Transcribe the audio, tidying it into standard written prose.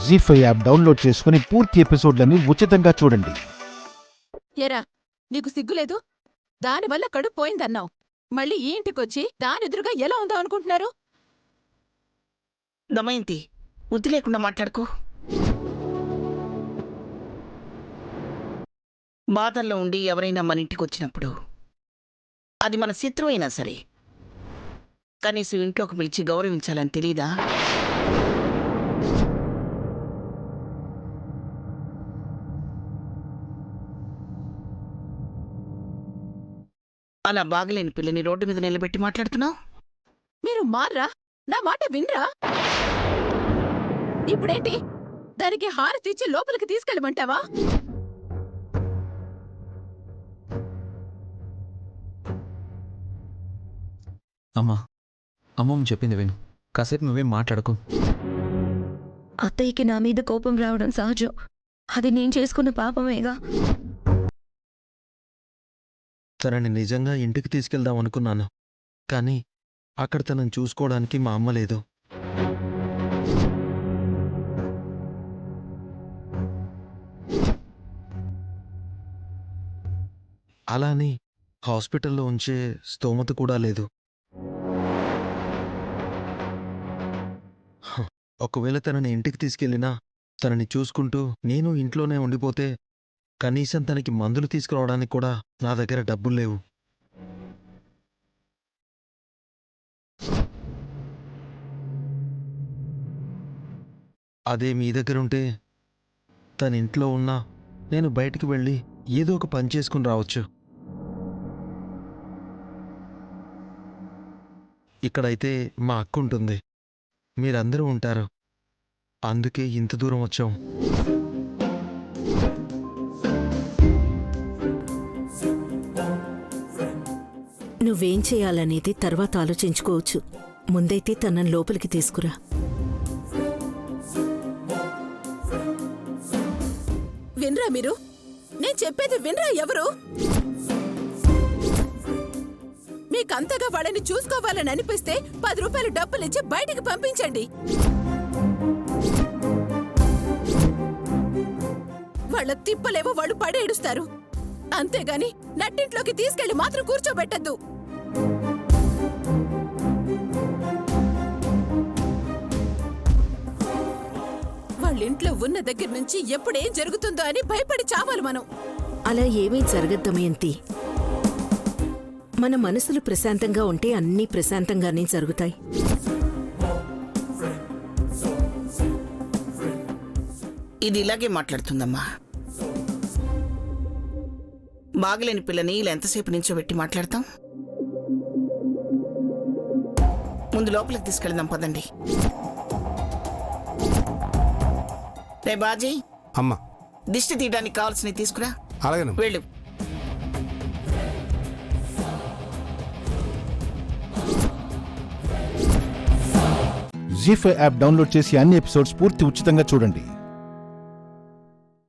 జీ5 app download చేసుకుని పూర్తి ఎపిసోడ్లని ఉచితంగా చూడండి. ఎరా నీకు సిగ్గులేదు? దానివల్ల కడుపు పోయిందన్నావు. మళ్ళీ ఈ ఇంటికొచ్చి దానెదురుగా ఎలా ఉందో అనుకుంటున్నారు? దమయంతి, బుద్ధి లేకుండా మాట్లాడుకో. బాధల్లో ఉండి ఎవరైనా మన ఇంటికి వచ్చినప్పుడు అది మన శత్రువు అయినా సరే కనీసం ఇంట్లోకి పిలిచి గౌరవించాలని తెలీదా? అలా బాగలేని పిల్లని రోడ్డు మీద నిలబెట్టి మాట్లాడుతున్నావు. మీరు మార్రా? నా మాట వినరా? ఇప్పుడేంటి, దానికి హారతిచ్చి లోపలికి తీసుకెళ్ళమంటావా? అమ్మా, అమ్మమ్మ చెప్పింది విను. కాసేపు నువ్వేం మాట్లాడకు. అత్తయ్యకి నా మీద కోపం రావడం సహజం. అది నేను చేసుకున్న పాపమేగా. తనని నిజంగా ఇంటికి తీసుకెళ్దాం అనుకున్నాను, కానీ అక్కడ తనని చూసుకోవడానికి మా అమ్మ లేదు. అలాని హాస్పిటల్లో ఉంచే స్తోమత కూడా లేదు. ఒకవేళ తనని ఇంటికి తీసుకెళ్ళినా తనని చూసుకుంటూ నేను ఇంట్లోనే ఉండిపోతే కనీసం తనకి మందులు తీసుకురావడానికి కూడా నా దగ్గర డబ్బులు లేవు. అదే మీ దగ్గరుంటే తన ఇంట్లో ఉన్నా నేను బయటికి వెళ్ళి ఏదో ఒక పని చేసుకుని రావచ్చు. ఇక్కడైతే మా అక్క ఉంటుంది, మీరందరూ ఉంటారు. అందుకే ఇంత దూరం వచ్చాం. నువ్వేం చేయాలనేది తర్వాత ఆలోచించుకోవచ్చు. ముందైతే తనని లోపలికి తీసుకురా. వినరా మీరు? నేను చెప్పేది వినరా ఎవరు? మీకంతగా వాళ్ళని చూసుకోవాలని అనిపిస్తే 10 రూపాయలు డబ్బులిచ్చి బయటికి పంపించండి. వాళ్ళ తిప్పలేవో వాళ్ళు పడేడుస్తారు. అంతేగాని నట్టింట్లోకి తీసుకెళ్లి మాత్రం కూర్చోబెట్టద్దు. వాళ్ళింట్లో ఉన్న దగ్గర నుంచి ఎప్పుడేం జరుగుతుందో అని భయపడి చావాలి మనం. అలా ఏమీ జరగద్దమయంతి. మన మనసులు ప్రశాంతంగా ఉంటే అన్నీ ప్రశాంతంగానే జరుగుతాయి. ఇది ఇలాగే మాట్లాడుతుందమ్మా. బాగలేని పిల్లని ఇలా ఎంతసేపు నించోబెట్టి మాట్లాడతాం? ముందు లోపలికి తీసుకెళ్దాం పదండి. రే బాజీ, అమ్మా, దిష్టి తీయడానికి కావాల్సినవి తీసుకురా. అలాగే వెళ్ళు. జీ5 యాప్ డౌన్లోడ్ చేసి అన్ని ఎపిసోడ్స్ పూర్తి ఉచితంగా చూడండి.